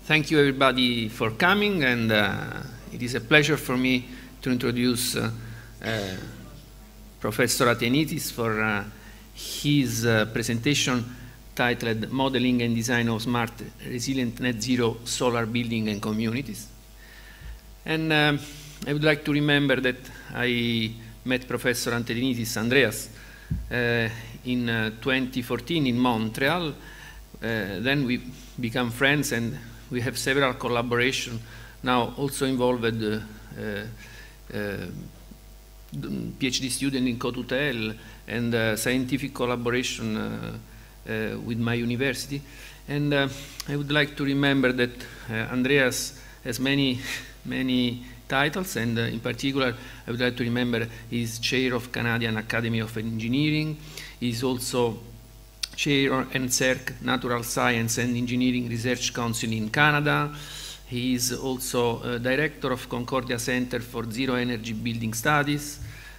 Thank you everybody for coming, and it is a pleasure for me to introduce Professor Athienitis for his presentation titled Modeling and Design of Smart, Resilient, Net Zero Solar Building and Communities. And I would like to remember that I met Professor Athienitis, Andreas, in 2014 in Montreal. Then we become friends, and we have several collaborations now also involved PhD student in co-tutel and scientific collaboration with my university. And I would like to remember that Andreas has many titles, and in particular I would like to remember he's chair of Canadian Academy of Engineering. He's also chair of NSERC, Natural Science and Engineering Research Council in Canada. He is also director of Concordia Center for Zero Energy Building Studies.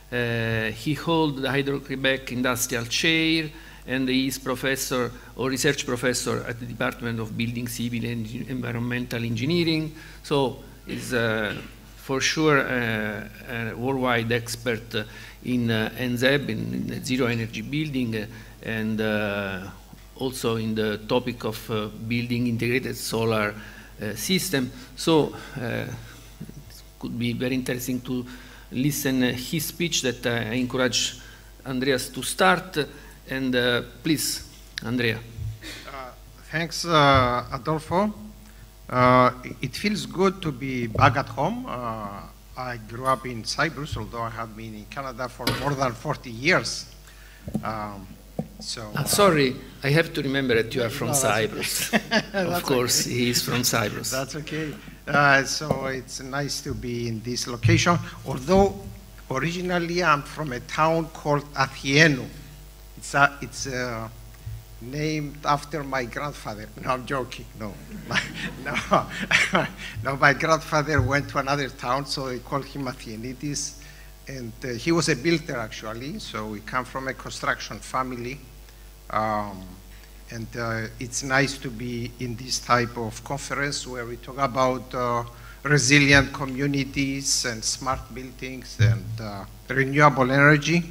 He holds the Hydro-Quebec Industrial Chair, and he is professor or research professor at the Department of Building, Civil and Environmental Engineering. So he's for sure a worldwide expert in NZEB, in zero energy building, and also in the topic of building integrated solar system. So it could be very interesting to listen his speech that I encourage Andreas to start. And please, Andrea. Thanks, Adolfo. It feels good to be back at home. I grew up in Cyprus, although I have been in Canada for more than 40 years. Sorry, I have to remember that you are from Cyprus. Okay. Of course, okay. He is from Cyprus. That's okay. So it's nice to be in this location, although originally I'm from a town called Athienu. It's named after my grandfather. No, I'm joking. No, no, my grandfather went to another town, so they called him Athienitis. And he was a builder, actually, so we come from a construction family. And it's nice to be in this type of conference where we talk about resilient communities and smart buildings and renewable energy.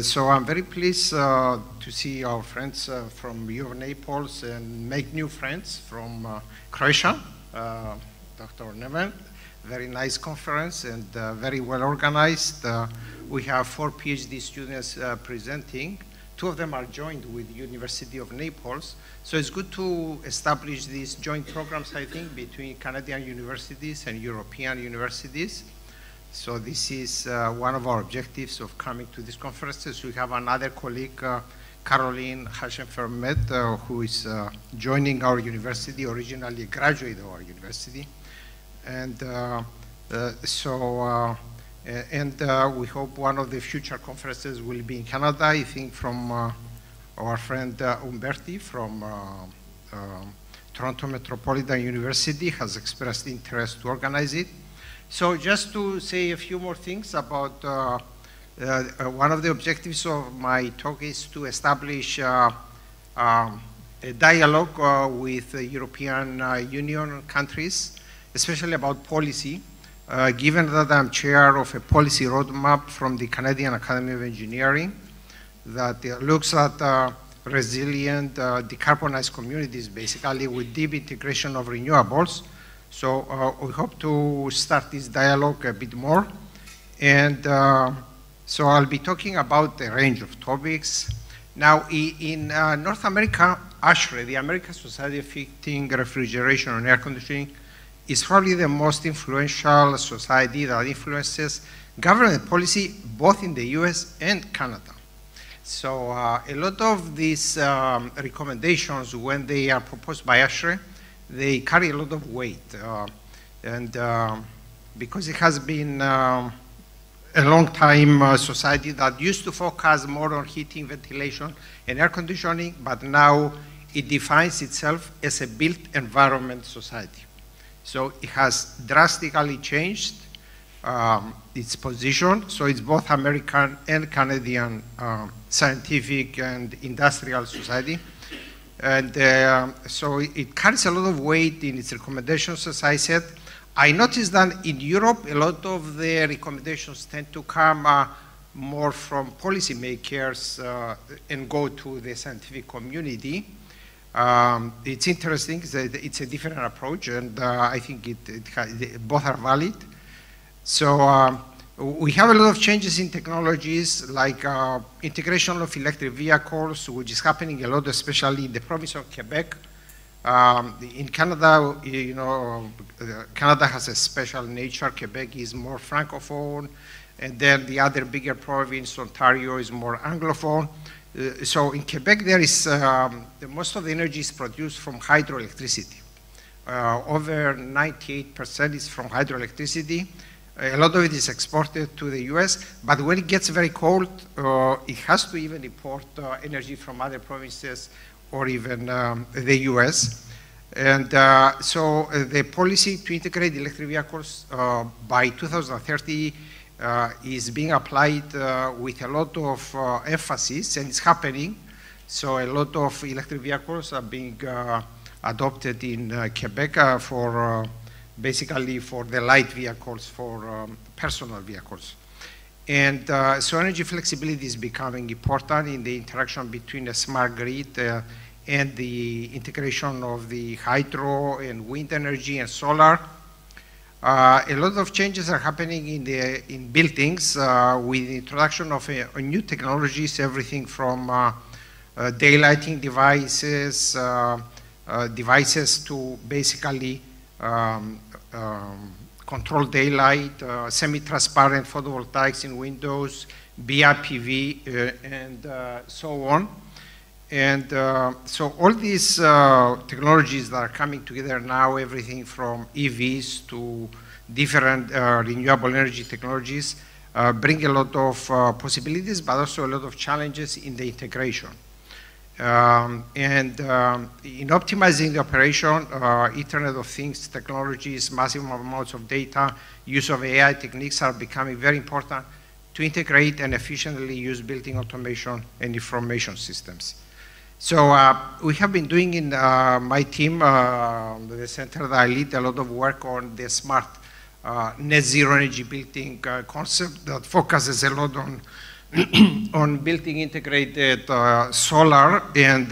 So I'm very pleased to see our friends from U of Naples and make new friends from Croatia, Dr. Neven. Very nice conference and very well organized. We have 4 PhD students presenting. 2 of them are joined with University of Naples. So it's good to establish these joint programs, I think, between Canadian universities and European universities. So this is one of our objectives of coming to these conferences. We have another colleague, Caroline Haschen-Fermet, who is joining our university, originally a graduate of our university. And we hope one of the future conferences will be in Canada. I think from our friend Umberti from Toronto Metropolitan University has expressed interest to organize it. So just to say a few more things about one of the objectives of my talk is to establish a dialogue with the European Union countries, especially about policy, given that I'm chair of a policy roadmap from the Canadian Academy of Engineering that looks at resilient, decarbonized communities, basically with deep integration of renewables. So we hope to start this dialogue a bit more. And so I'll be talking about a range of topics. Now, in North America, ASHRAE, the American Society of Heating, Refrigeration and Air Conditioning, is probably the most influential society that influences government policy both in the US and Canada. So a lot of these recommendations, when they are proposed by ASHRAE, they carry a lot of weight. Because it has been a long time society that used to focus more on heating, ventilation, and air conditioning, but now it defines itself as a built environment society. So it has drastically changed its position. So it's both American and Canadian scientific and industrial society. And so it carries a lot of weight in its recommendations, as I said. I noticed that in Europe, a lot of the recommendations tend to come more from policymakers and go to the scientific community. It's interesting that it's a different approach, and I think both are valid. So we have a lot of changes in technologies, like integration of electric vehicles, which is happening a lot, especially in the province of Quebec. In Canada, you know, Canada has a special nature. Quebec is more francophone, and then the other bigger province, Ontario, is more anglophone. So in Quebec, there is most of the energy is produced from hydroelectricity. Over 98% is from hydroelectricity. A lot of it is exported to the US, but when it gets very cold, it has to even import energy from other provinces or even the US. And so the policy to integrate electric vehicles by 2030 is being applied with a lot of emphasis, and it's happening. So a lot of electric vehicles are being adopted in Quebec for basically for the light vehicles, for personal vehicles. And so energy flexibility is becoming important in the interaction between a smart grid and the integration of the hydro and wind energy and solar. A lot of changes are happening in buildings with the introduction of new technologies, everything from daylighting devices, devices to basically control daylight, semi-transparent photovoltaics in windows, BIPV, and so on. And so all these technologies that are coming together now, everything from EVs to different renewable energy technologies, bring a lot of possibilities, but also a lot of challenges in the integration. In optimizing the operation, Internet of Things technologies, massive amounts of data, use of AI techniques are becoming very important to integrate and efficiently use building automation and information systems. So we have been doing in my team, the center that I lead, a lot of work on the smart net zero energy building concept that focuses a lot on on building integrated solar and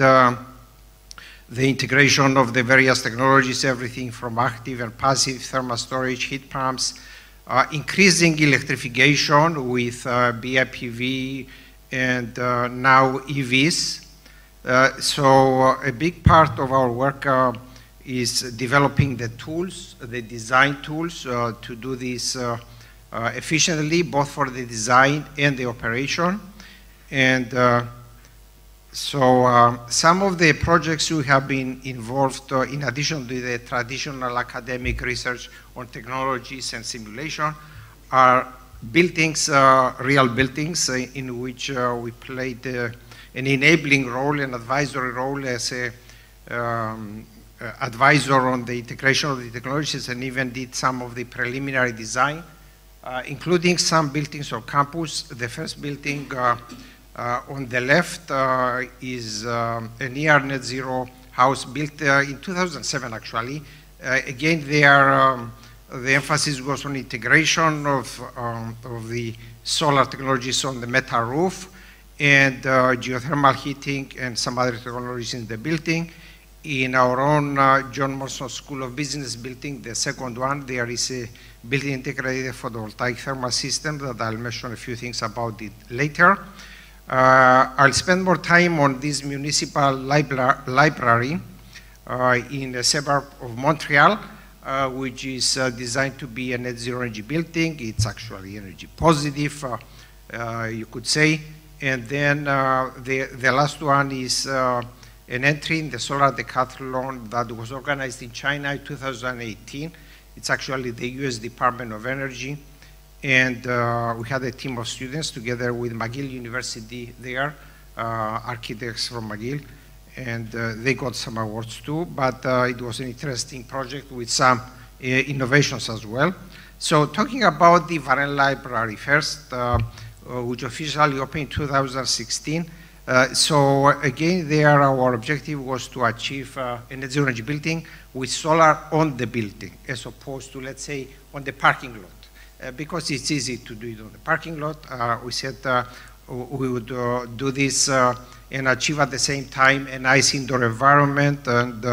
the integration of the various technologies, everything from active and passive thermal storage, heat pumps, increasing electrification with BIPV and now EVs. So a big part of our work is developing the tools, the design tools to do this efficiently, both for the design and the operation. And so some of the projects we have been involved in addition to the traditional academic research on technologies and simulation are buildings, real buildings in which we played an enabling role, an advisory role as a advisor on the integration of the technologies, and even did some of the preliminary design, including some buildings on campus. The first building on the left is a near net zero house built in 2007 actually. Again, there the emphasis was on integration of the solar technologies on the metal roof and geothermal heating and some other technologies in the building. In our own John Morrison School of Business building, the second one, there is a building integrated photovoltaic thermal system that I'll mention a few things about it later. I'll spend more time on this municipal library in a suburb of Montreal, which is designed to be a net zero energy building. It's actually energy positive, you could say. And then the last one is an entry in the solar decathlon that was organized in China in 2018. It's actually the US Department of Energy. And we had a team of students together with McGill University there, architects from McGill, and they got some awards too, but it was an interesting project with some innovations as well. So talking about the Varenne Library first, which officially opened in 2016, So again, there our objective was to achieve a net zero energy building with solar on the building, as opposed to, let's say, on the parking lot. Because it's easy to do it on the parking lot, we said we would do this and achieve at the same time a nice indoor environment and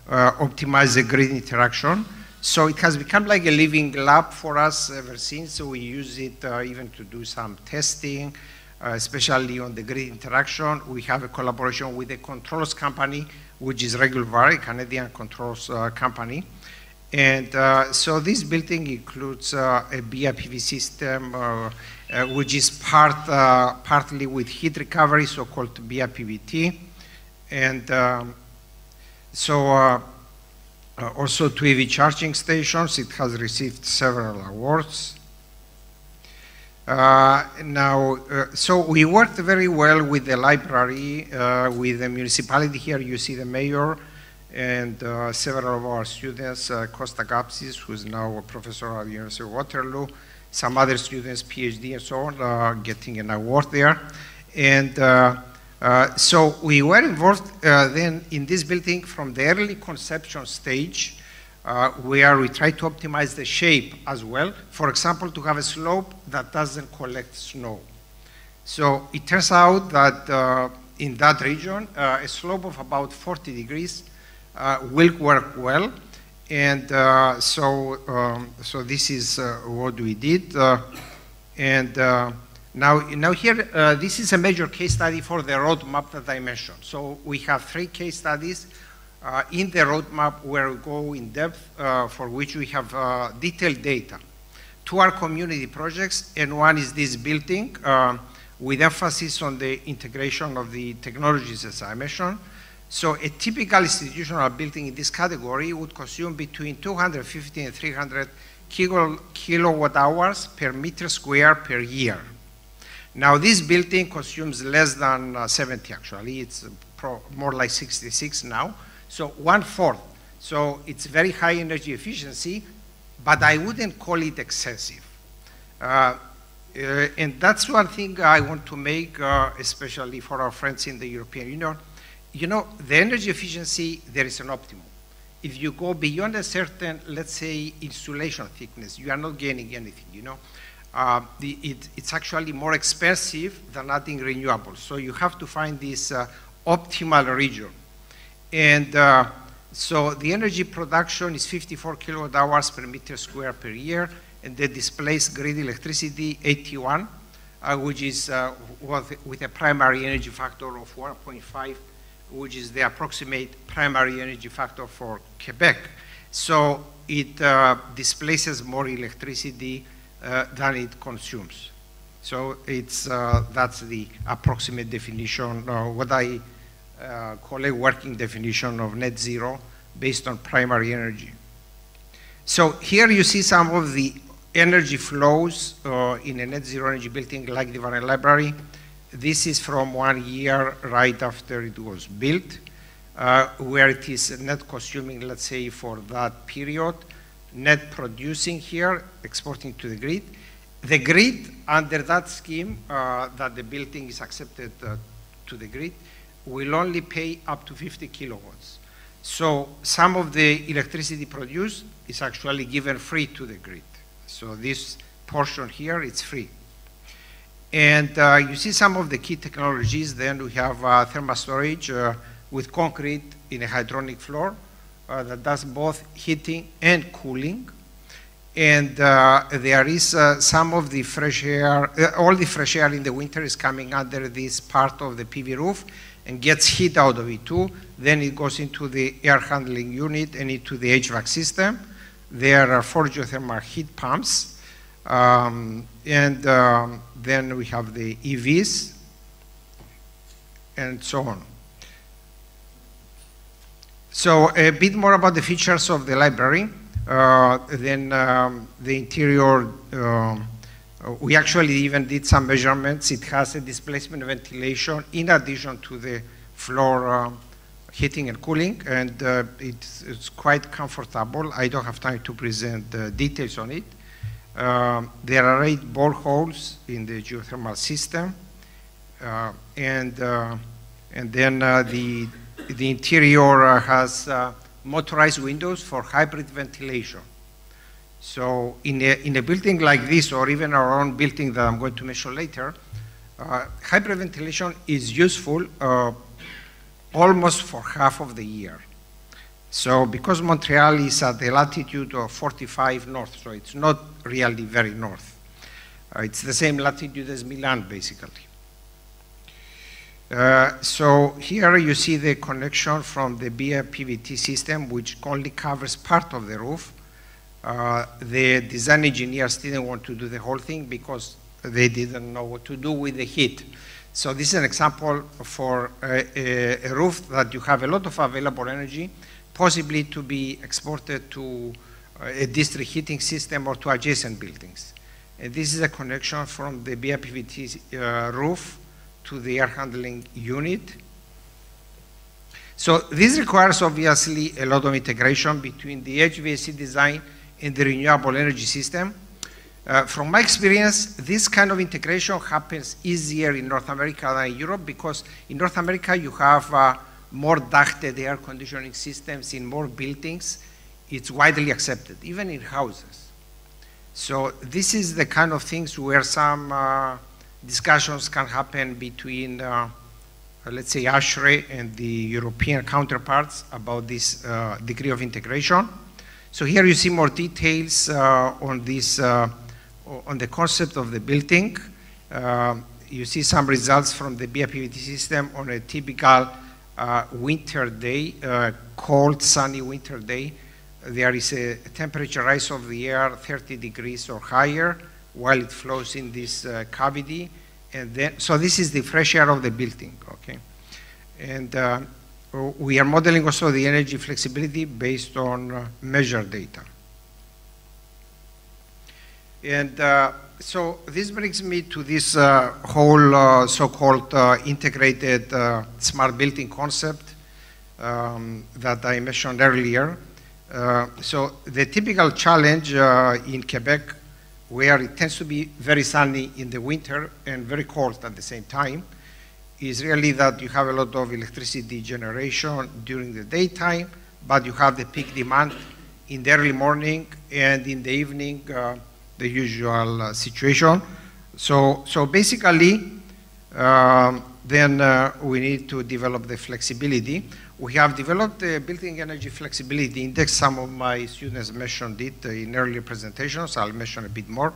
optimize the grid interaction. So it has become like a living lab for us ever since. So we use it even to do some testing, especially on the grid interaction. We have a collaboration with a controls company, which is Regulvar, a Canadian controls company. And so this building includes a BEFI system, which is partly with heat recovery, so-called BEFI. And also 2 EV charging stations. It has received several awards. So we worked very well with the library, with the municipality. Here you see the mayor and several of our students, Costa Gapsis, who is now a professor at the University of Waterloo, some other students, PhD and so on, getting an award there. And so we were involved then in this building from the early conception stage, where we try to optimize the shape as well. For example, to have a slope that doesn't collect snow. So it turns out that in that region, a slope of about 40 degrees will work well. And so this is what we did. Now here, this is a major case study for the roadmap that I mentioned. So we have 3 case studies in the roadmap where we go in depth, for which we have detailed data. 2 are community projects, and 1 is this building, with emphasis on the integration of the technologies, as I mentioned. So a typical institutional building in this category would consume between 250 and 300 kilowatt hours per meter square per year. Now this building consumes less than 70 actually, it's more like 66 now. So 1/4. So it's very high energy efficiency, but I wouldn't call it excessive. And that's one thing I want to make, especially for our friends in the European Union. You know, the energy efficiency, there is an optimum. If you go beyond a certain, let's say, insulation thickness, you are not gaining anything, you know. It's actually more expensive than adding renewables. So you have to find this optimal region. And so the energy production is 54 kilowatt hours per meter square per year, and the displaced grid electricity 81, which is with a primary energy factor of 1.5, which is the approximate primary energy factor for Quebec. So it displaces more electricity than it consumes. So it's, that's the approximate definition, what I call a working definition of net zero based on primary energy. So here you see some of the energy flows in a net zero energy building like the Varenne Library. This is from 1 year right after it was built, where it is net consuming, let's say, for that period, net producing here, exporting to the grid. The grid, under that scheme, that the building is accepted to the grid, will only pay up to 50 kilowatts. So some of the electricity produced is actually given free to the grid. So this portion here, it's free. And you see some of the key technologies. Then we have thermal storage with concrete in a hydronic floor that does both heating and cooling. And there is some of the fresh air, all the fresh air in the winter is coming under this part of the PV roof and gets heat out of it too. Then it goes into the air handling unit and into the HVAC system. There are 4 geothermal heat pumps. Then we have the EVs and so on. So a bit more about the features of the library. Then the interior, we actually even did some measurements. It has a displacement ventilation in addition to the floor heating and cooling, and it's quite comfortable. I don't have time to present the details on it. There are 8 boreholes in the geothermal system, And then the interior has motorized windows for hybrid ventilation. So in a building like this, or even our own building that I'm going to mention later, hybrid ventilation is useful almost for half of the year. So because Montreal is at the latitude of 45 north, so it's not really very north. It's the same latitude as Milan, basically. So here you see the connection from the BIPVT system, which only covers part of the roof. The design engineers didn't want to do the whole thing because they didn't know what to do with the heat. So this is an example for a roof that you have a lot of available energy, possibly to be exported to a district heating system or to adjacent buildings. And this is a connection from the BIPVT roof to the air handling unit. So this requires obviously a lot of integration between the HVAC design and the renewable energy system. From my experience, this kind of integration happens easier in North America than in Europe, because in North America you have more ducted air conditioning systems in more buildings. It's widely accepted, even in houses. So this is the kind of things where some discussions can happen between, let's say, ASHRAE and the European counterparts about this degree of integration. So here you see more details on this, on the concept of the building. You see some results from the BIPVT system on a typical winter day, cold, sunny winter day. There is a temperature rise of the air 30 degrees or higher while it flows in this cavity. And then, so this is the fresh air of the building, okay? And we are modeling also the energy flexibility based on measured data. And so this brings me to this whole so-called integrated smart building concept that I mentioned earlier. So the typical challenge in Quebec, where it tends to be very sunny in the winter and very cold at the same time, is really that you have a lot of electricity generation during the daytime, but you have the peak demand in the early morning and in the evening, the usual situation. So basically, then we need to develop the flexibility. We have developed the Building Energy Flexibility Index. Some of my students mentioned it in earlier presentations. I'll mention a bit more.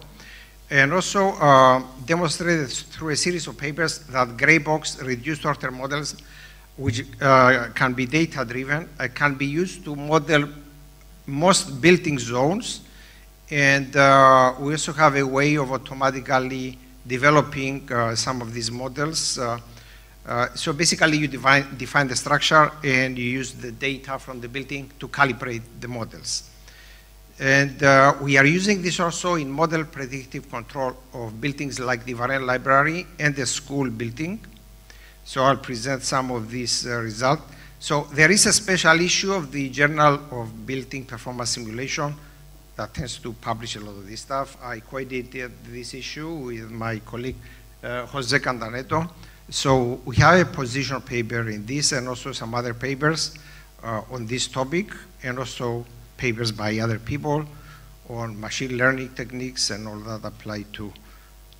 And also demonstrated through a series of papers that gray box reduced order models, which can be data-driven, can be used to model most building zones. And we also have a way of automatically developing some of these models. So basically you define the structure and you use the data from the building to calibrate the models. And we are using this also in model predictive control of buildings like the Varenne Library and the school building. So I'll present some of these results. So there is a special issue of the Journal of Building Performance Simulation that tends to publish a lot of this stuff. I co-edited this issue with my colleague Jose Candaneto. So we have a position paper in this and also some other papers on this topic, and also papers by other people on machine learning techniques and all that apply to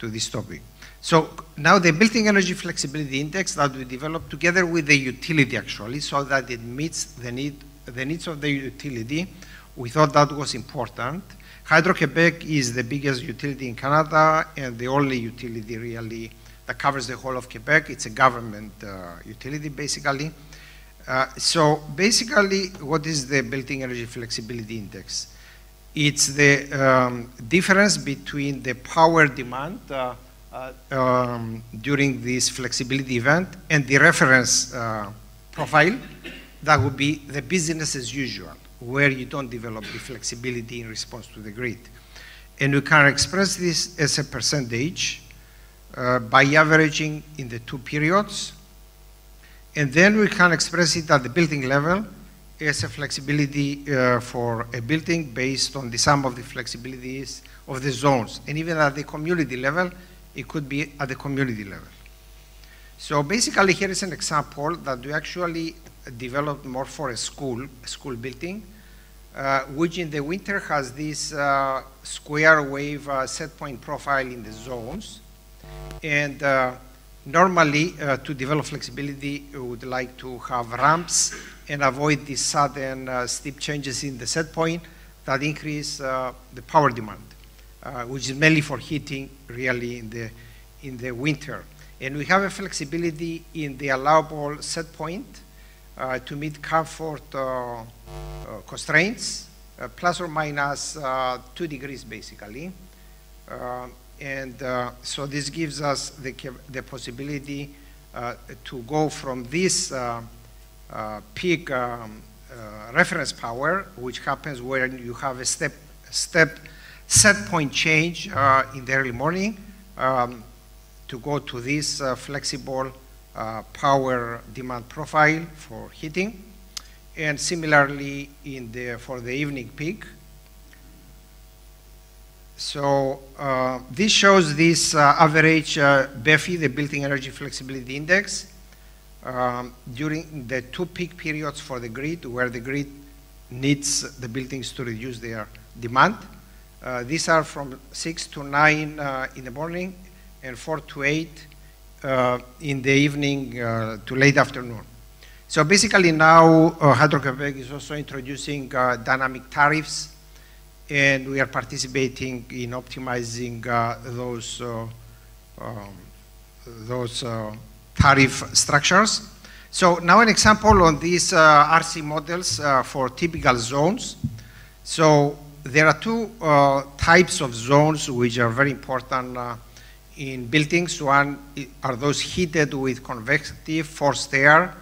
this topic. So now the Building Energy Flexibility Index that we developed together with the utility actually, so that it meets the needs of the utility. We thought that was important. Hydro-Quebec is the biggest utility in Canada and the only utility really that covers the whole of Quebec. It's a government utility basically. So basically, what is the Building Energy Flexibility Index? It's the difference between the power demand during this flexibility event and the reference profile that would be the business as usual, where you don't develop the flexibility in response to the grid. And we can express this as a percentage by averaging in the two periods. And then we can express it at the building level as a flexibility for a building based on the sum of the flexibilities of the zones. And even at the community level, it could be at the community level. So basically, here is an example that we actually developed more for a school building, which in the winter has this square wave set point profile in the zones. And normally, to develop flexibility, we would like to have ramps and avoid these sudden steep changes in the set point that increase the power demand, which is mainly for heating really in the winter. And we have a flexibility in the allowable set point to meet comfort constraints, plus or minus 2 degrees basically. So this gives us the possibility to go from this peak reference power, which happens when you have a step set point change in the early morning, to go to this flexible power demand profile for heating, and similarly for the evening peak. So this shows this average BEFI, the Building Energy Flexibility Index, during the 2 peak periods for the grid, where the grid needs the buildings to reduce their demand. These are from 6 to 9 in the morning, and 4 to 8 in the evening to late afternoon. So basically now Hydro-Québec is also introducing dynamic tariffs, and we are participating in optimizing those tariff structures. So now an example on these RC models for typical zones. So there are 2 types of zones which are very important in buildings. One are those heated with convective forced air,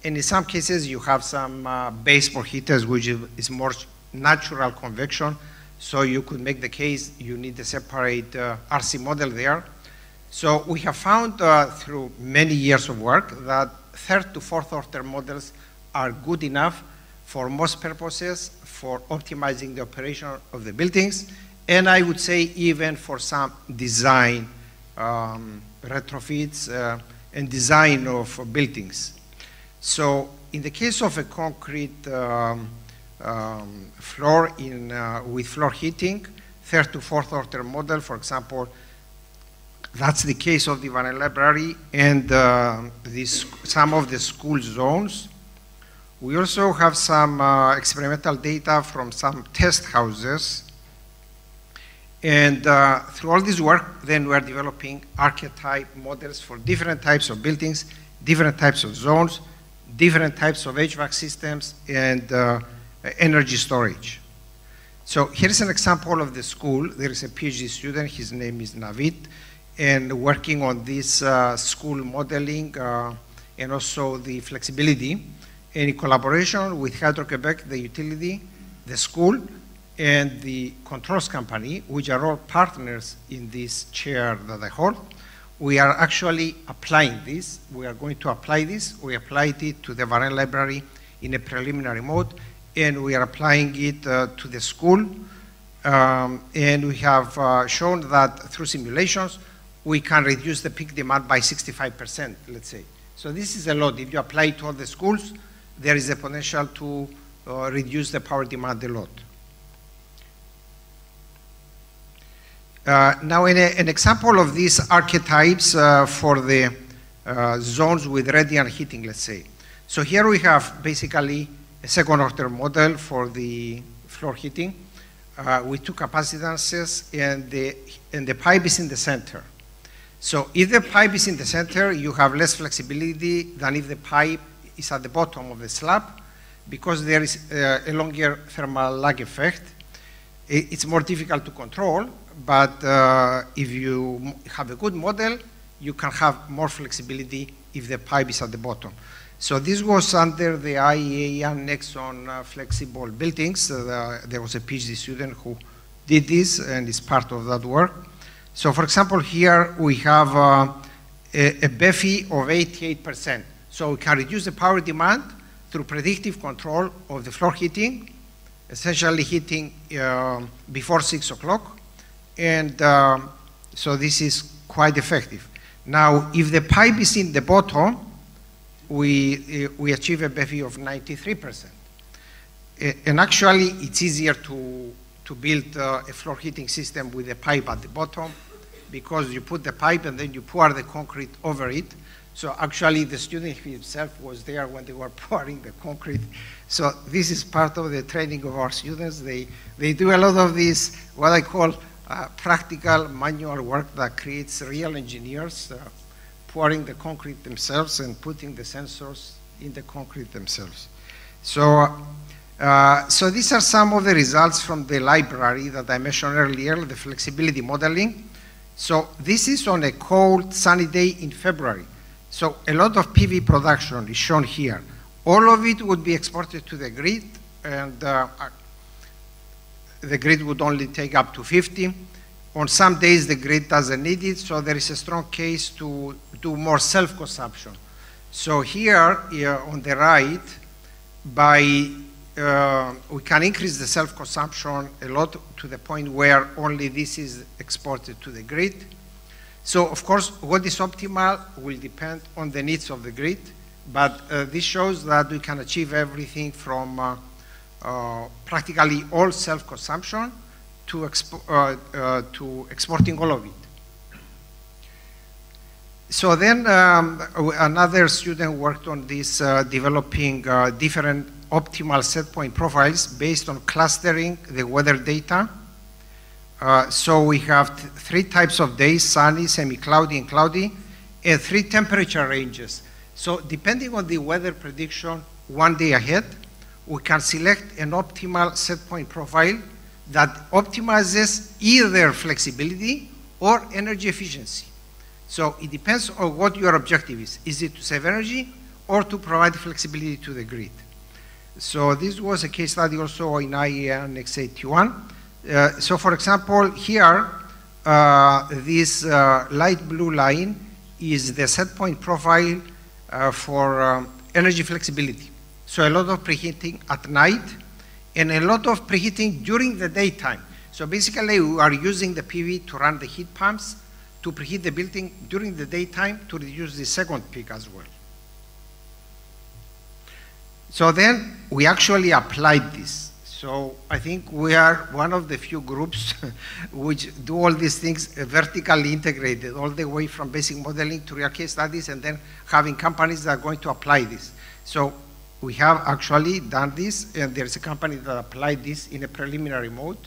and in some cases you have some baseboard heaters, which is more natural convection. So you could make the case you need a separate RC model there. So we have found through many years of work that 3rd to 4th order models are good enough for most purposes, for optimizing the operation of the buildings, and I would say even for some design retrofits and design of buildings. So in the case of a concrete floor with floor heating, 3rd to 4th order model, for example, that's the case of the Vanel Library and some of the school zones. We also have some experimental data from some test houses. And through all this work, then we're developing archetype models for different types of buildings, different types of zones, different types of HVAC systems, and energy storage. So here's an example of the school. There is a PhD student, his name is Navid, and working on this school modeling and also the flexibility, and in collaboration with Hydro-Québec, the utility, the school, and the controls company, which are all partners in this chair that I hold. We are actually applying this. We are going to apply this. We applied it to the Vanel Library in a preliminary mode, and we are applying it to the school. And we have shown that through simulations, we can reduce the peak demand by 65%, let's say. So this is a lot. If you apply it to all the schools, there is a potential to reduce the power demand a lot. Now, an example of these archetypes for the zones with radiant heating, let's say. So here we have basically a 2nd order model for the floor heating with 2 capacitances, and the pipe is in the center. So if the pipe is in the center, you have less flexibility than if the pipe is at the bottom of the slab, because there is a longer thermal lag effect. It's more difficult to control, but if you have a good model, you can have more flexibility if the pipe is at the bottom. So this was under the IEA annex on flexible buildings. There was a PhD student who did this and is part of that work. So for example, here we have a BEFI of 88%. So we can reduce the power demand through predictive control of the floor heating, essentially heating before 6 o'clock. And so this is quite effective. Now, if the pipe is in the bottom, we achieve a BEFI of 93%. And actually, it's easier to build a floor heating system with a pipe at the bottom, because you put the pipe and then you pour the concrete over it. So actually, the student himself was there when they were pouring the concrete. So this is part of the training of our students. They do a lot of this, what I call practical manual work that creates real engineers, pouring the concrete themselves and putting the sensors in the concrete themselves. So these are some of the results from the library that I mentioned earlier, the flexibility modeling. So this is on a cold, sunny day in February. So a lot of PV production is shown here. All of it would be exported to the grid, and the grid would only take up to 50. On some days, the grid doesn't need it, so there is a strong case to do more self-consumption. So here on the right, we can increase the self-consumption a lot to the point where only this is exported to the grid. So, of course, what is optimal will depend on the needs of the grid, but this shows that we can achieve everything from practically all self-consumption to exporting all of it. So then another student worked on this, developing different optimal set point profiles based on clustering the weather data. So we have three types of days: sunny, semi-cloudy, and cloudy, and three temperature ranges. So depending on the weather prediction one day ahead, we can select an optimal set point profile that optimizes either flexibility or energy efficiency. So it depends on what your objective is. Is it to save energy or to provide flexibility to the grid? So this was a case study also in IEA Annex 81. So for example, here, this light blue line is the set point profile for energy flexibility. So a lot of preheating at night and a lot of preheating during the daytime. So basically, we are using the PV to run the heat pumps to preheat the building during the daytime to reduce the second peak as well. So then we actually applied this. So I think we are one of the few groups which do all these things vertically integrated, all the way from basic modeling to real case studies, and then having companies that are going to apply this. So we have actually done this, and there's a company that applied this in a preliminary mode.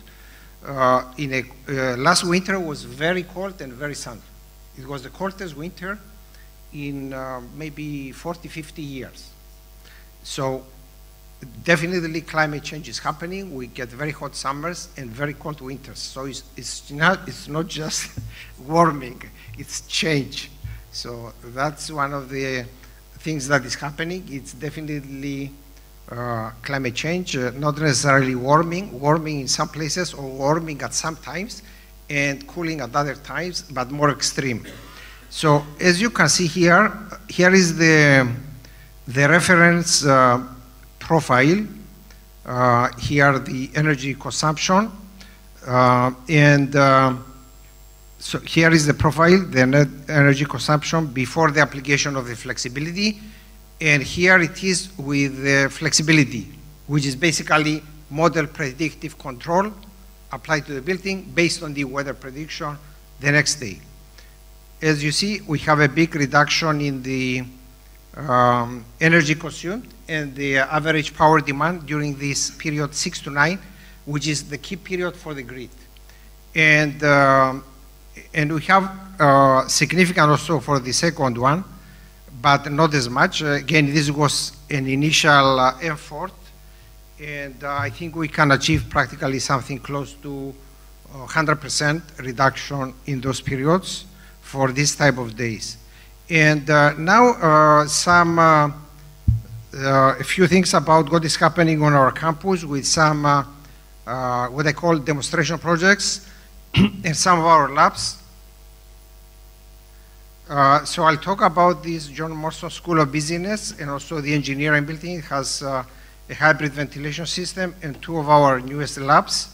Last winter was very cold and very sunny. It was the coldest winter in maybe 40, 50 years. So definitely climate change is happening. We get very hot summers and very cold winters. So it's not just warming, it's change. So that's one of the things that is happening. It's definitely climate change, not necessarily warming in some places, or warming at some times and cooling at other times, but more extreme. So as you can see here, here is the reference profile. Here the energy consumption, so here is the profile, the net energy consumption before the application of the flexibility, and here it is with the flexibility, which is basically model predictive control applied to the building based on the weather prediction the next day. As you see, we have a big reduction in the energy consumed and the average power demand during this period 6 to 9, which is the key period for the grid. And we have significant also for the second one, but not as much. Again, this was an initial effort, and I think we can achieve practically something close to 100% reduction in those periods for this type of days. And now a few things about what is happening on our campus with some what I call demonstration projects in some of our labs. So I'll talk about this John Morstan School of Business, and also the engineering building has a hybrid ventilation system in 2 of our newest labs.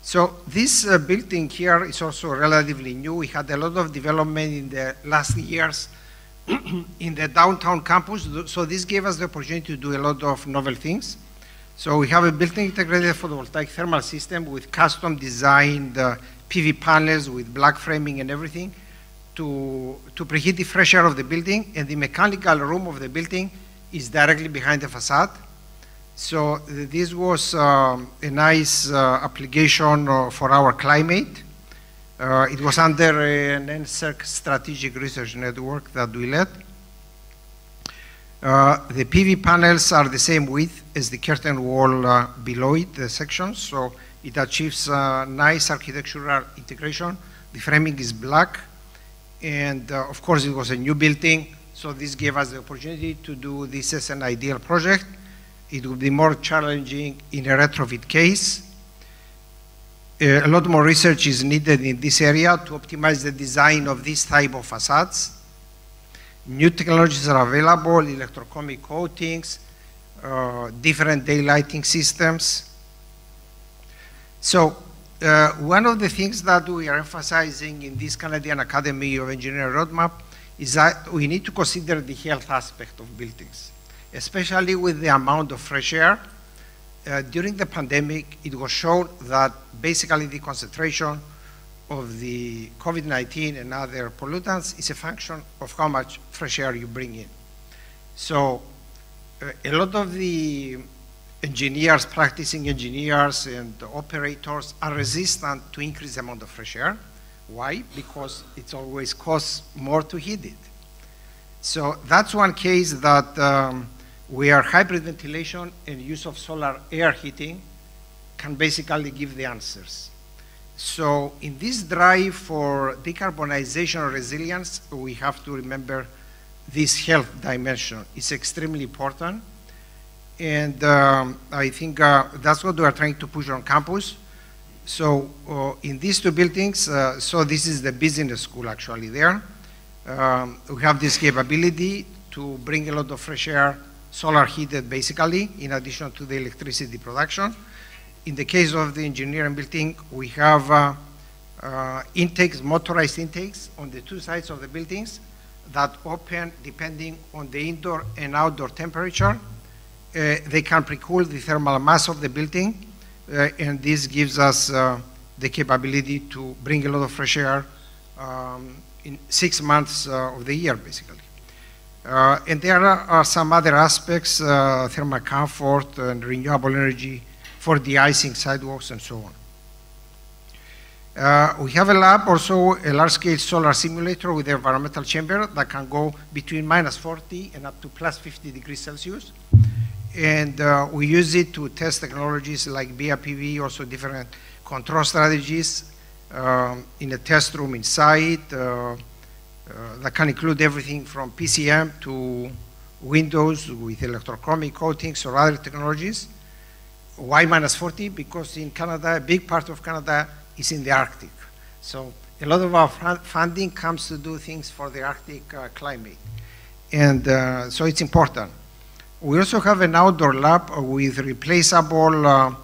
So this building here is also relatively new. We had a lot of development in the last years in the downtown campus. So this gave us the opportunity to do a lot of novel things. So we have a built-in integrated photovoltaic thermal system with custom designed PV panels with black framing and everything to preheat the fresh air of the building, and the mechanical room of the building is directly behind the facade. So this was a nice application for our climate. It was under an NSERC strategic research network that we led. The PV panels are the same width as the curtain wall below it, the sections, so it achieves nice architectural integration. The framing is black, and of course it was a new building, so this gave us the opportunity to do this as an ideal project. It would be more challenging in a retrofit case. A lot more research is needed in this area to optimize the design of this type of facades. New technologies are available, electrochromic coatings, different daylighting systems. So one of the things that we are emphasizing in this Canadian Academy of Engineering roadmap is that we need to consider the health aspect of buildings, especially with the amount of fresh air. During the pandemic, it was shown that basically the concentration of the COVID-19 and other pollutants is a function of how much fresh air you bring in. So a lot of the engineers, practicing engineers and operators are resistant to increase the amount of fresh air. Why? Because it always costs more to heat it. So that's one case that where hybrid ventilation and use of solar air heating can basically give the answers. So in this drive for decarbonization and resilience, we have to remember this health dimension. It's extremely important. And I think that's what we are trying to push on campus. So in these two buildings, so this is the business school actually there. We have this capability to bring a lot of fresh air, solar heated basically, in addition to the electricity production. In the case of the engineering building, we have intakes, motorized intakes on the two sides of the buildings that open depending on the indoor and outdoor temperature. They can pre-cool the thermal mass of the building, and this gives us the capability to bring a lot of fresh air in 6 months of the year, basically. And there are some other aspects, thermal comfort and renewable energy for de-icing sidewalks and so on. We have a lab, also a large-scale solar simulator with an environmental chamber that can go between -40 and up to +50 degrees Celsius. And we use it to test technologies like BIPV, also different control strategies in a test room inside that can include everything from PCM to windows with electrochromic coatings or other technologies. Why -40? Because in Canada, a big part of Canada is in the Arctic. So a lot of our funding comes to do things for the Arctic climate. And so it's important. We also have an outdoor lab with replaceable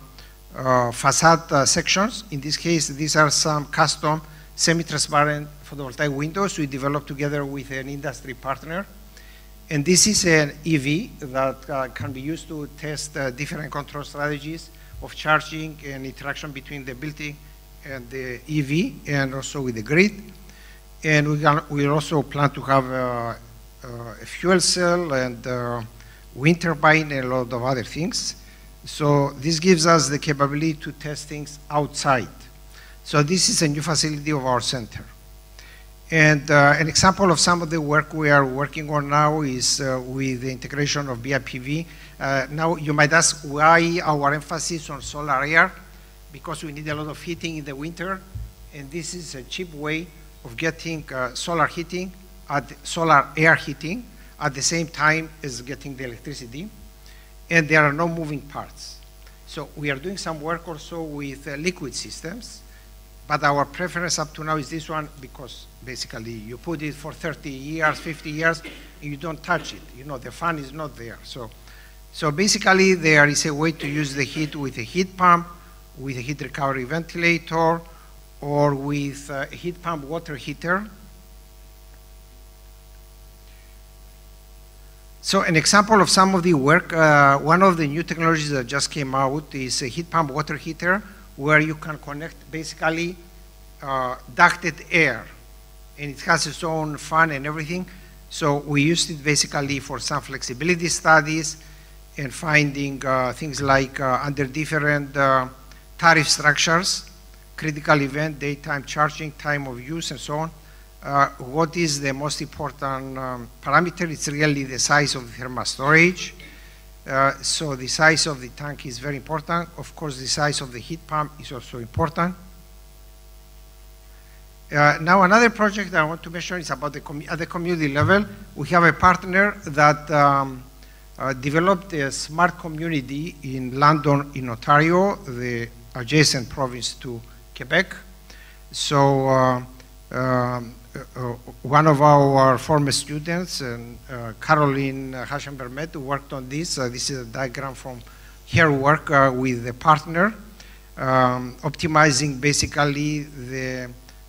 facade sections. In this case, these are some custom semi-transparent photovoltaic windows we developed together with an industry partner. And this is an EV that can be used to test different control strategies of charging and interaction between the building and the EV, and also with the grid. And we also plan to have a fuel cell and wind turbine and a lot of other things. So this gives us the capability to test things outside. So this is a new facility of our center. And an example of some of the work we are working on now is with the integration of BIPV. Now you might ask why our emphasis on solar air, because we need a lot of heating in the winter, and this is a cheap way of getting solar air heating at the same time as getting the electricity, and there are no moving parts. So we are doing some work also with liquid systems, but our preference up to now is this one, because basically you put it for 30 years, 50 years, and you don't touch it. You know, the fan is not there. So basically there is a way to use the heat with a heat pump with a heat recovery ventilator, or with a heat pump water heater. So an example of some of the work, one of the new technologies that just came out is a heat pump water heater, where you can connect basically ducted air, and it has its own fan and everything. So we used it basically for some flexibility studies and finding things like under different tariff structures, critical event, daytime charging, time of use, and so on. What is the most important parameter? It's really the size of the thermal storage. So the size of the tank is very important. Of course, the size of the heat pump is also important. Now, another project that I want to mention is about at the community level. We have a partner that developed a smart community in London, in Ontario, the adjacent province to Quebec. So one of our former students, Caroline Haschenbermet, worked on this. This is a diagram from her work with the partner, optimizing basically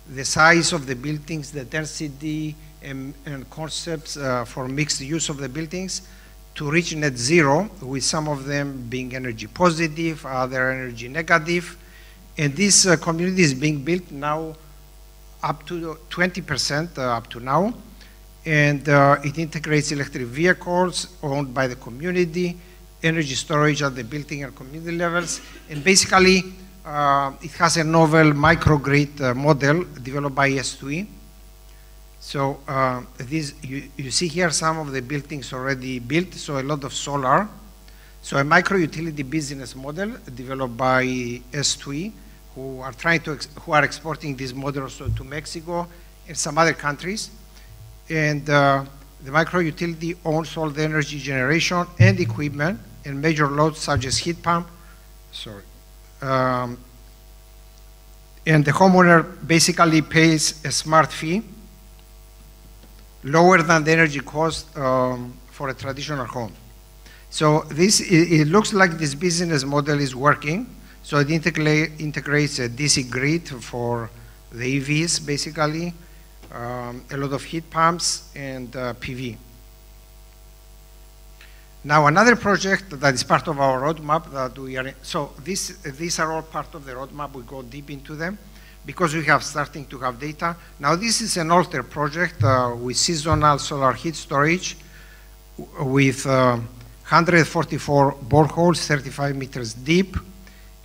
the size of the buildings, the density, and concepts for mixed use of the buildings to reach net zero, with some of them being energy positive, other energy negative. And this community is being built now up to 20% up to now. And it integrates electric vehicles owned by the community, energy storage at the building and community levels. And basically, it has a novel microgrid model developed by SDEWES. So you see here some of the buildings already built, so a lot of solar. So a micro-utility business model developed by SDEWES, who are exporting this model also to Mexico and some other countries. And the micro-utility owns all the energy generation and equipment and major loads such as heat pump. And the homeowner basically pays a smart fee, lower than the energy cost for a traditional home. So it looks like this business model is working. So it integrates a DC grid for the EVs, basically, a lot of heat pumps, and PV. Now, another project that is part of our roadmap that we are in, so these are all part of the roadmap. We go deep into them because we have starting to have data. Now, this is an older project with seasonal solar heat storage with 144 boreholes, 35 meters deep.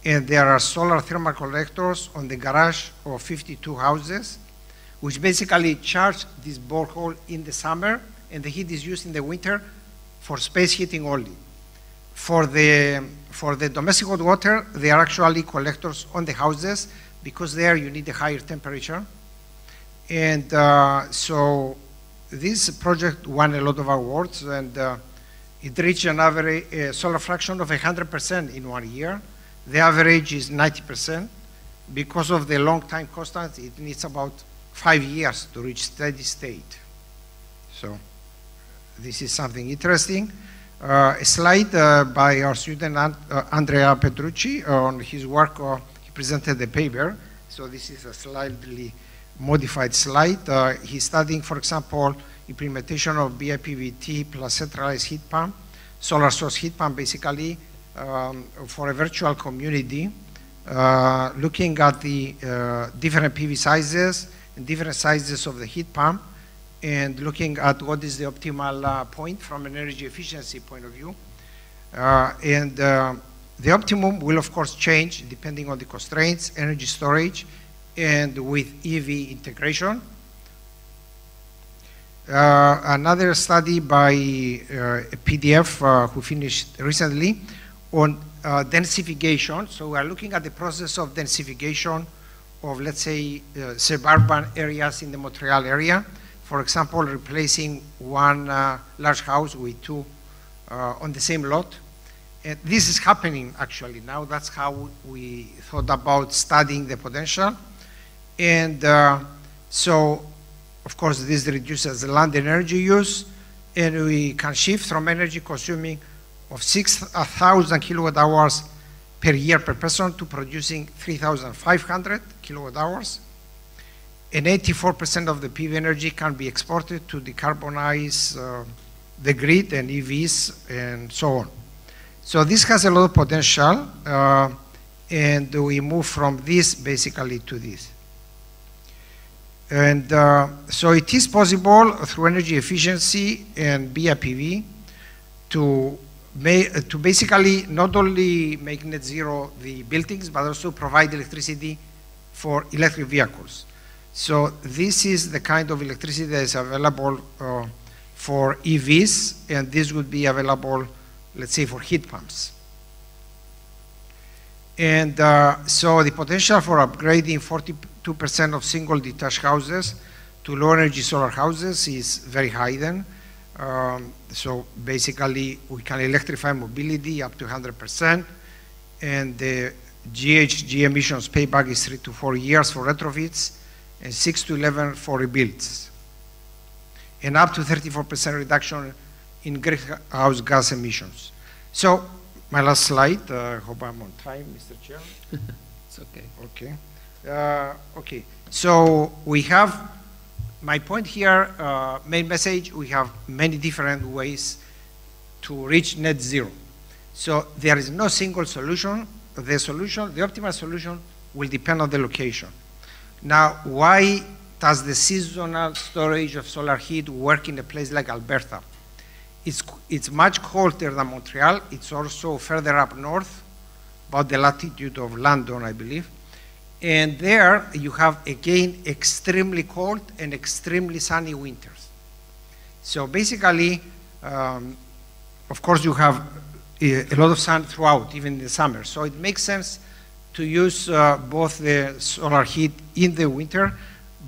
And there are solar thermal collectors on the garage of 52 houses, which basically charge this borehole in the summer, and the heat is used in the winter for space heating only. For the domestic hot water, they are actually collectors on the houses, because there you need a higher temperature. And so this project won a lot of awards, and it reached an average solar fraction of 100% in 1 year. The average is 90%. Because of the long time constant, it needs about 5 years to reach steady state. So this is something interesting. A slide by our student Andrea Petrucci on his work. He presented the paper. So this is a slightly modified slide. He's studying, for example, implementation of BIPVT plus centralized heat pump, solar source heat pump, basically, for a virtual community, looking at the different PV sizes and different sizes of the heat pump, and looking at what is the optimal point from an energy efficiency point of view. The optimum will, of course, change depending on the constraints, energy storage, and with EV integration. Another study by a PDF who finished recently on densification. So we are looking at the process of densification of, let's say, suburban areas in the Montreal area. For example, replacing one large house with two on the same lot. And this is happening actually now. That's how we thought about studying the potential. And so, of course, this reduces the land energy use, and we can shift from energy consuming of 6,000 kilowatt hours per year per person to producing 3,500 kilowatt hours. And 84% of the PV energy can be exported to decarbonize the grid and EVs and so on. So this has a lot of potential, and we move from this basically to this. And so it is possible through energy efficiency and BIPV to basically not only make net zero the buildings, but also provide electricity for electric vehicles. So this is the kind of electricity that is available for EVs, and this would be available, let's say, for heat pumps. And so the potential for upgrading 42% of single detached houses to low energy solar houses is very high then. So basically we can electrify mobility up to 100%, and the GHG emissions payback is 3 to 4 years for retrofits and 6 to 11 for rebuilds, and up to 34% reduction in greenhouse gas emissions. So my last slide, I hope I'm on time, Mr. Chair. It's okay. Okay. Okay, so we have, my point here, main message, we have many different ways to reach net zero. So there is no single solution. The optimal solution will depend on the location. Now, why does the seasonal storage of solar heat work in a place like Alberta? It's much colder than Montreal. It's also further up north, about the latitude of London, I believe. And there you have, again, extremely cold and extremely sunny winters. So basically, of course, you have a lot of sun throughout, even in the summer. So it makes sense to use both the solar heat in the winter,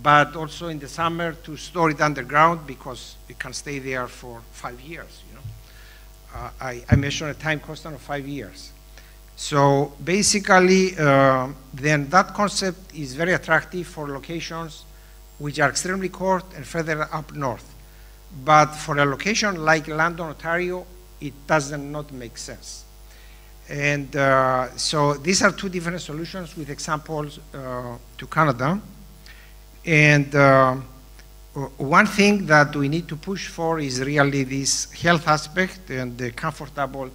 but also in the summer to store it underground, because it can stay there for 5 years. You know, I mentioned a time constant of 5 years. So basically, then that concept is very attractive for locations which are extremely cold and further up north. But for a location like London, Ontario, it does not make sense. And so these are two different solutions with examples to Canada. And one thing that we need to push for is really this health aspect and the comfortable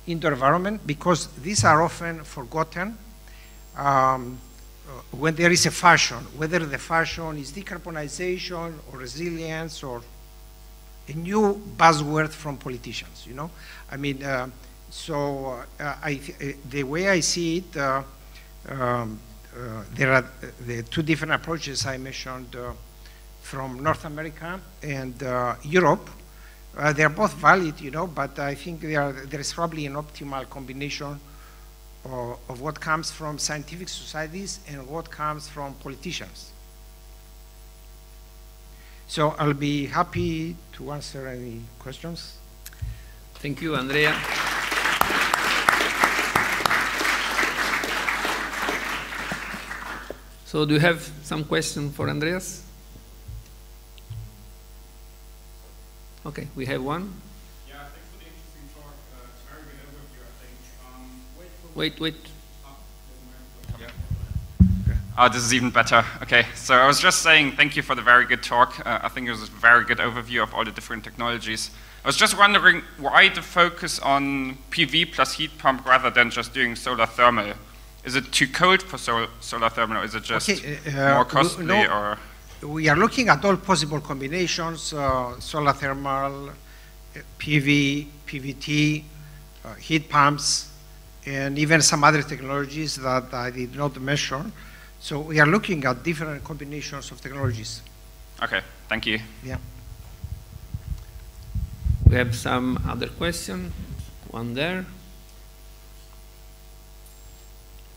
indoor environment, because these are often forgotten when there is a fashion, whether the fashion is decarbonization or resilience or a new buzzword from politicians, you know? I mean, the way I see it, there are the two different approaches I mentioned from North America and Europe. They are both valid, you know, but I think there is probably an optimal combination of what comes from scientific societies and what comes from politicians. So I'll be happy to answer any questions. Thank you, Andrea. So do you have some question for Andreas? Okay, we have one. Yeah, thanks for the interesting talk. It's a very good overview, I think. Wait. Oh, this is even better. Okay, so I was just saying thank you for the very good talk. I think it was a very good overview of all the different technologies. I was just wondering why the focus on PV plus heat pump rather than just doing solar thermal? Is it too cold for solar thermal, or is it just more costly? No, or? We are looking at all possible combinations, solar thermal, PV, PVT, heat pumps, and even some other technologies that I did not mention. So we are looking at different combinations of technologies. Okay, thank you. Yeah. We have some other question. One there.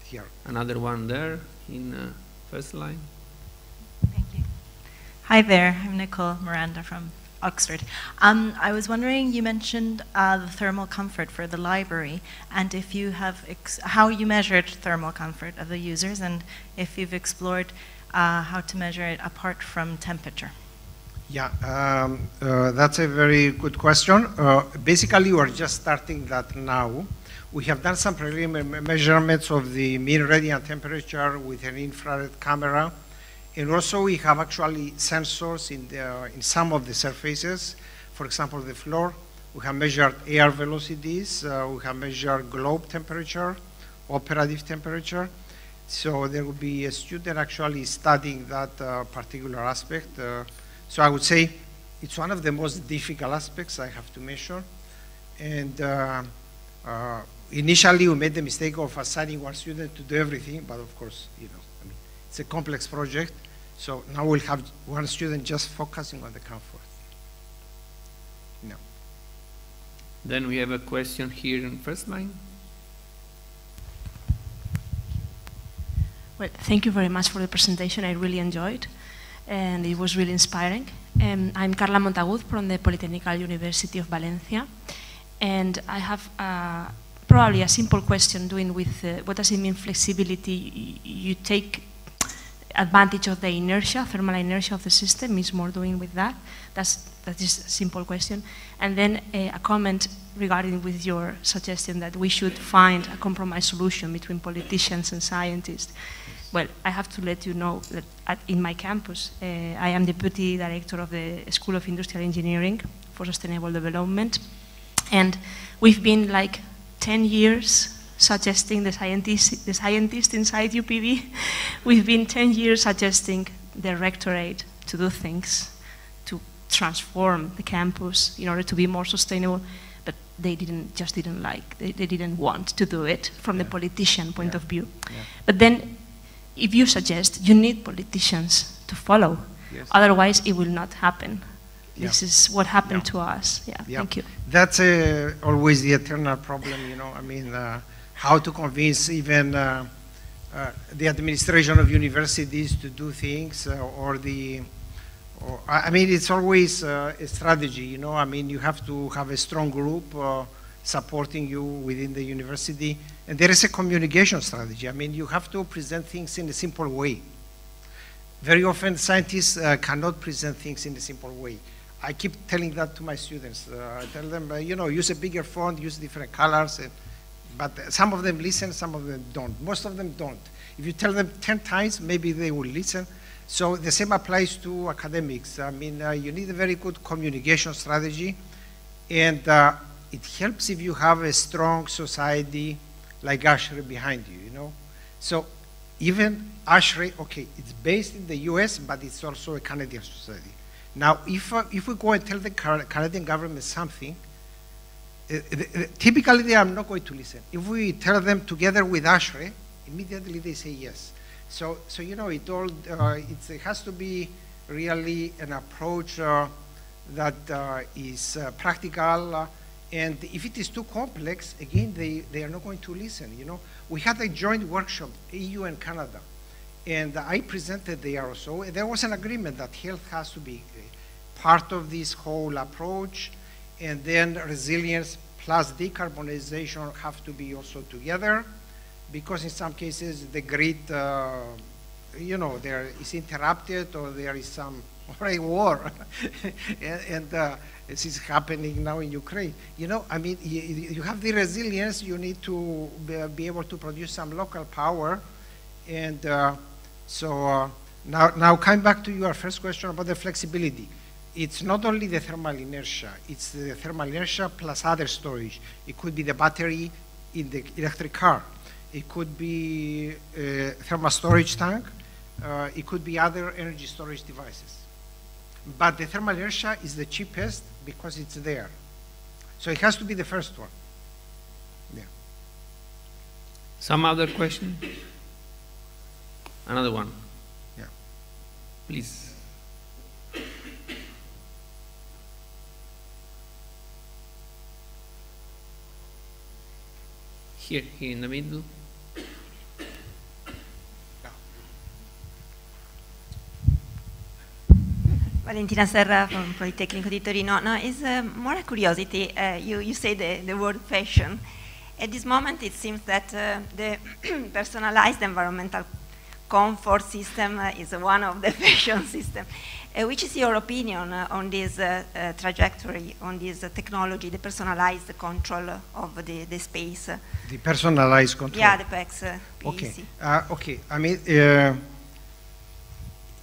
Here. Another one there in first line. Thank you. Hi there, I'm Nicole Miranda from Oxford. I was wondering, you mentioned the thermal comfort for the library, and if you have, how you measured thermal comfort of the users, and if you've explored how to measure it apart from temperature. Yeah, that's a very good question. Basically, we're just starting that now. We have done some preliminary measurements of the mean radiant temperature with an infrared camera. And also we have actually sensors in some of the surfaces. For example, the floor, we have measured air velocities, we have measured globe temperature, operative temperature. So there will be a student actually studying that particular aspect. So I would say it's one of the most difficult aspects I have to measure. And initially we made the mistake of assigning one student to do everything, but of course, you know, I mean, it's a complex project. So now we'll have one student just focusing on the comfort. No. Then we have a question here in first line. Well, thank you very much for the presentation. I really enjoyed, and it was really inspiring. I'm Carla Montagud from the Polytechnical University of Valencia, and I have probably a simple question doing with what does it mean flexibility? You take advantage of the inertia, thermal inertia of the system, is more doing with that. That is a simple question. And then a comment regarding with your suggestion that we should find a compromise solution between politicians and scientists. Well, I have to let you know that in my campus, I am Deputy Director of the School of Industrial Engineering for Sustainable Development. And we've been like 10 years suggesting the scientists inside UPV. We've been 10 years suggesting the rectorate to do things, to transform the campus in order to be more sustainable, but they didn't want to do it from the politician point of view. But then, if you suggest, you need politicians to follow, otherwise it will not happen. This is what happened to us. Thank you. That's always the eternal problem, you know. I mean, how to convince even the administration of universities to do things, I mean, it's always a strategy, you know. I mean, you have to have a strong group supporting you within the university, and there is a communication strategy. I mean, you have to present things in a simple way. Very often, scientists cannot present things in a simple way. I keep telling that to my students. I tell them, you know, use a bigger font, use different colors, but some of them listen, some of them don't. Most of them don't. If you tell them 10 times, maybe they will listen. So the same applies to academics. I mean, you need a very good communication strategy, and it helps if you have a strong society like ASHRAE behind you, you know. So even ASHRAE, okay, it's based in the US, but it's also a Canadian society. Now, if we go and tell the Canadian government something, typically they are not going to listen. If we tell them together with ASHRAE, immediately they say yes. So you know, it has to be really an approach that is practical, and if it is too complex, again, they are not going to listen, you know. We had a joint workshop, EU and Canada, and I presented there also. There was an agreement that health has to be part of this whole approach, and then resilience plus decarbonization have to be also together, because in some cases the grid, you know, there is interrupted, or there is some war, and this is happening now in Ukraine. You know, I mean, you have the resilience, you need to be able to produce some local power, and now coming back to your first question about the flexibility. It's not only the thermal inertia, it's the thermal inertia plus other storage. It could be the battery in the electric car. It could be a thermal storage tank. It could be other energy storage devices. But the thermal inertia is the cheapest because it's there. So it has to be the first one. Yeah. Some other question? Another one. Yeah. Please. Here in the middle. Valentina Serra from Politecnico di Torino. No, it's more a curiosity. You say the word fashion. At this moment, it seems that the personalized environmental comfort system is one of the fashion system. Which is your opinion on this trajectory, on this technology, the personalized control of the space? The personalized control? Yeah, the PEX. Okay. Okay. I mean,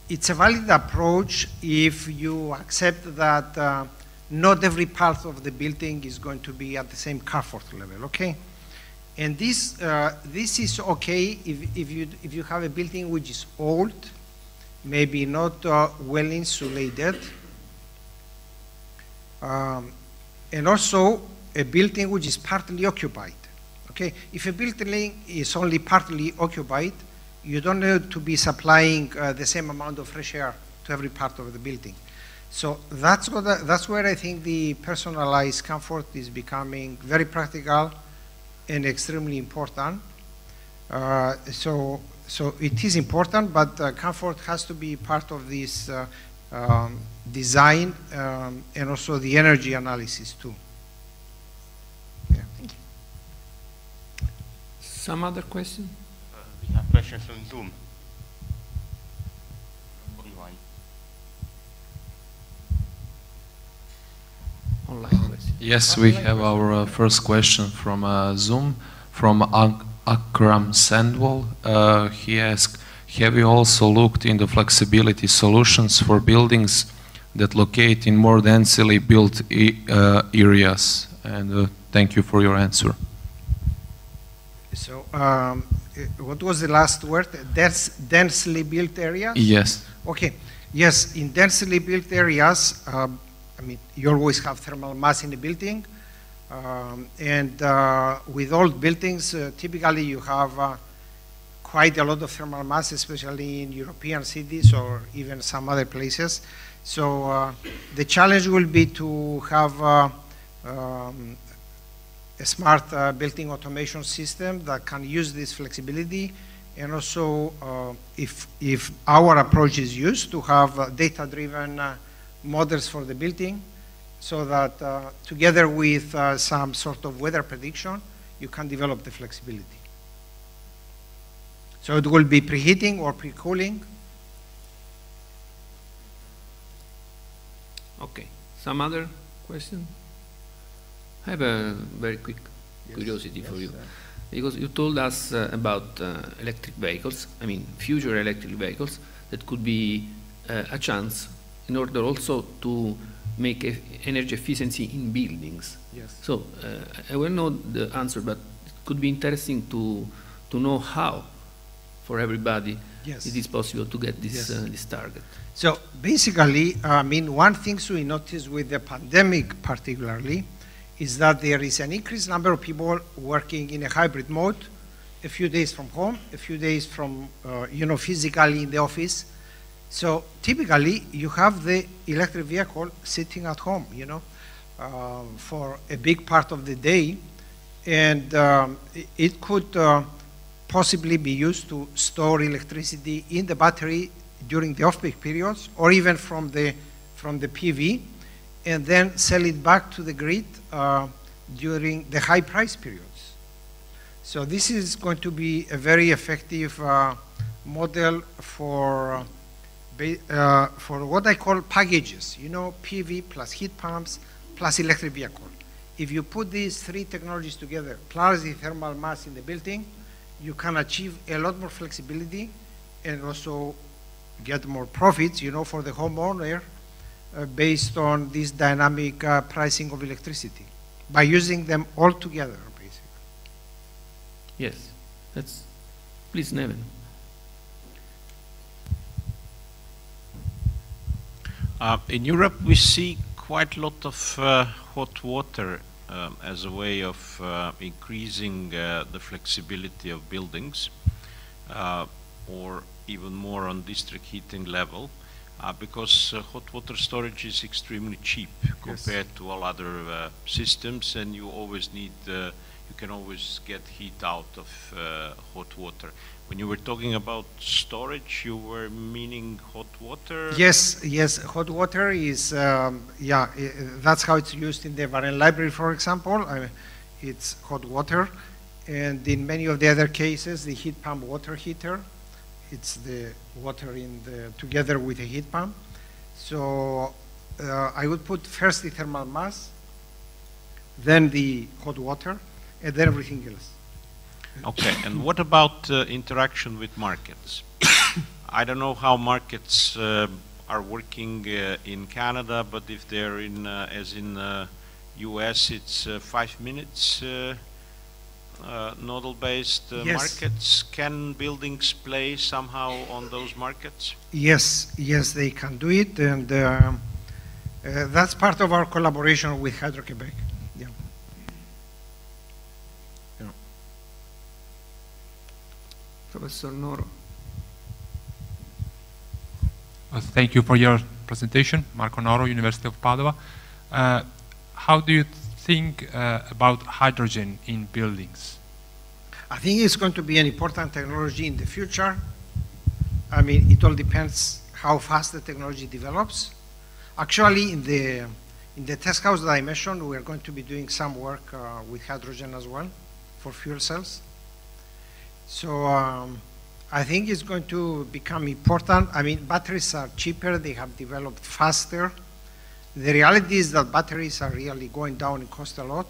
it's a valid approach if you accept that not every part of the building is going to be at the same comfort level, okay? And this is okay if you have a building which is old, maybe not well insulated, and also a building which is partly occupied, okay? If a building is only partly occupied, you don't need to be supplying the same amount of fresh air to every part of the building. So that's where I think the personalized comfort is becoming very practical and extremely important. So it is important, but comfort has to be part of this design and also the energy analysis too. Yeah. Thank you. Some other question? We have questions on Zoom. Online. Online question. Yes, we have our first question from Zoom, from Akram Sandwell. He asked, have you also looked into flexibility solutions for buildings that locate in more densely built areas? And thank you for your answer. So what was the last word? Densely built areas? Yes. Okay. Yes, in densely built areas, I mean, you always have thermal mass in the building. And with old buildings, typically you have quite a lot of thermal mass, especially in European cities or even some other places. So the challenge will be to have a smart building automation system that can use this flexibility, and also if our approach is used, to have data-driven models for the building, so that together with some sort of weather prediction, you can develop the flexibility. So it will be preheating or pre-cooling. Okay. Some other question? I have a very quick curiosity for you. Because you told us about electric vehicles, I mean future electric vehicles, that could be a chance in order also to make energy efficiency in buildings. Yes. So I will know the answer, but it could be interesting to know how, for everybody, yes, it is possible to get this, this target. So basically, I mean, one thing we noticed with the pandemic particularly is that there is an increased number of people working in a hybrid mode, a few days from home, a few days from, physically in the office. So typically, you have the electric vehicle sitting at home, for a big part of the day, and it could possibly be used to store electricity in the battery during the off-peak periods, or even from the PV, and then sell it back to the grid during the high price periods. So this is going to be a very effective model for what I call packages, PV plus heat pumps plus electric vehicle. If you put these three technologies together, plus the thermal mass in the building, you can achieve a lot more flexibility and also get more profits, for the homeowner based on this dynamic pricing of electricity by using them all together, basically. Yes, that's, please, Nevin. In Europe, we see quite a lot of hot water as a way of increasing the flexibility of buildings, or even more on district heating level, because hot water storage is extremely cheap compared to all other systems, and you always need, you can always get heat out of hot water. When you were talking about storage, you were meaning hot water? Yes, hot water is, that's how it's used in the Varenne library, for example. It's hot water. And in many of the other cases, the heat pump water heater it's the water together with a heat pump. So I would put first the thermal mass, then the hot water, and then everything else. Okay, and what about interaction with markets? I don't know how markets are working in Canada, but if they're in, as in US, it's 5 minutes nodal-based Yes. markets. Can buildings play somehow on those markets? Yes, yes, they can do it, and that's part of our collaboration with Hydro-Quebec. Yeah. Yeah. Professor Noro. Thank you for your presentation. Marco Noro, University of Padua. How do you think about hydrogen in buildings? I think it's going to be an important technology in the future. I mean, it all depends how fast the technology develops. Actually, in the test house that I mentioned, we are going to be doing some work with hydrogen as well for fuel cells. So I think it's going to become important. I mean, batteries are cheaper, they have developed faster. The reality is that batteries are really going down in cost a lot.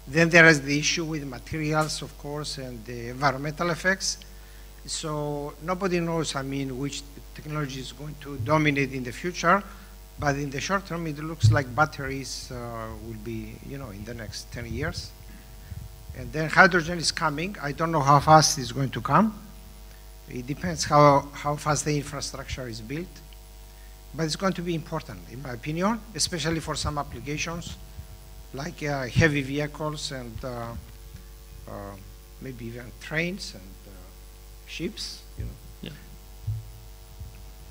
Then there is the issue with materials, of course, and the environmental effects. So nobody knows, I mean, which technology is going to dominate in the future. But in the short term, it looks like batteries will be, you know, in the next 10 years. And then hydrogen is coming. I don't know how fast it's going to come. It depends how fast the infrastructure is built. But it's going to be important, in my opinion, especially for some applications like heavy vehicles and maybe even trains and ships, you know. Yeah.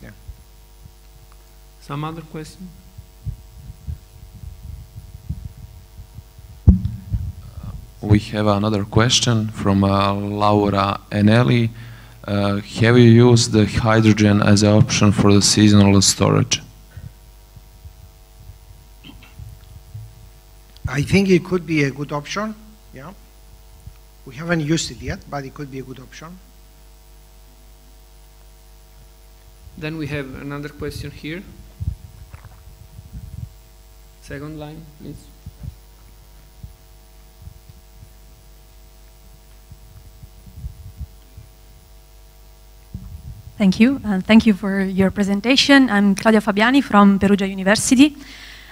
Yeah. Some other question? We have another question from Laura Eneli. Have you used the hydrogen as an option for the seasonal storage? I think it could be a good option, yeah. We haven't used it yet, but it could be a good option. Then we have another question here. Second line, please. Thank you, and thank you for your presentation. I'm Claudia Fabiani from Perugia University,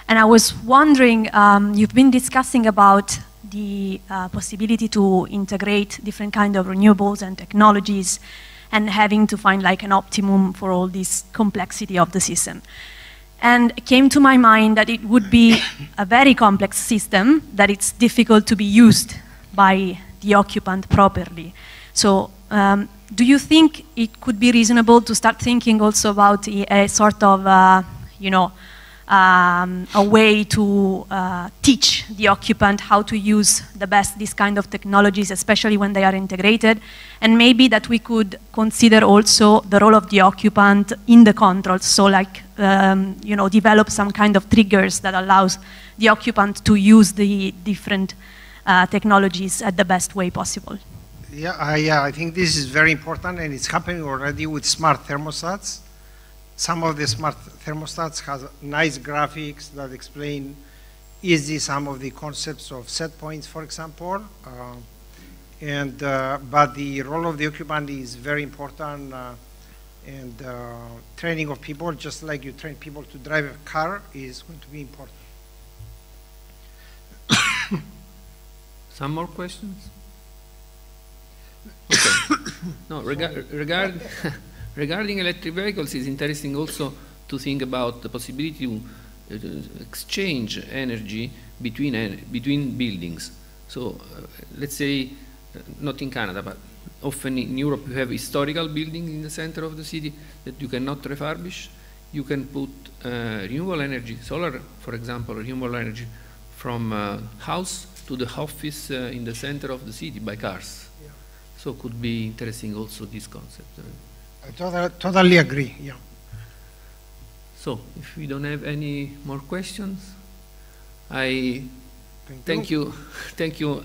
and I was wondering, you've been discussing about the possibility to integrate different kind of renewables and technologies and having to find like an optimum for all this complexity of the system. And it came to my mind that it would be a very complex system, that it's difficult to be used by the occupant properly. So do you think it could be reasonable to start thinking also about a sort of, you know, a way to teach the occupant how to use the best these kind of technologies, especially when they are integrated, and maybe that we could consider also the role of the occupant in the controls, so like, you know, develop some kind of triggers that allows the occupant to use the different technologies at the best way possible. Yeah, I think this is very important, and it's happening already with smart thermostats. Some of the smart thermostats have nice graphics that explain easily some of the concepts of set points, for example. But the role of the occupant is very important, and training of people, just like you train people to drive a car, is going to be important. Some more questions? Okay. No, regarding electric vehicles, it's interesting also to think about the possibility to exchange energy between buildings. So let's say, not in Canada, but often in Europe you have historical buildings in the center of the city that you cannot refurbish. You can put renewable energy, solar, for example, renewable energy from house to the office in the center of the city by cars. Yeah. So could be interesting also this concept. I totally agree, yeah. So, if we don't have any more questions, I thank you,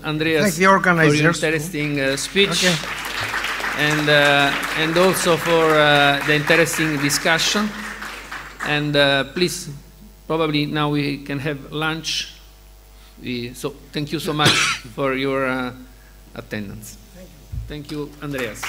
Andreas, thank the organizers for your interesting speech. Okay. and also for the interesting discussion. And please, probably now we can have lunch. So thank you so much for your attendance. Thank you, Andreas.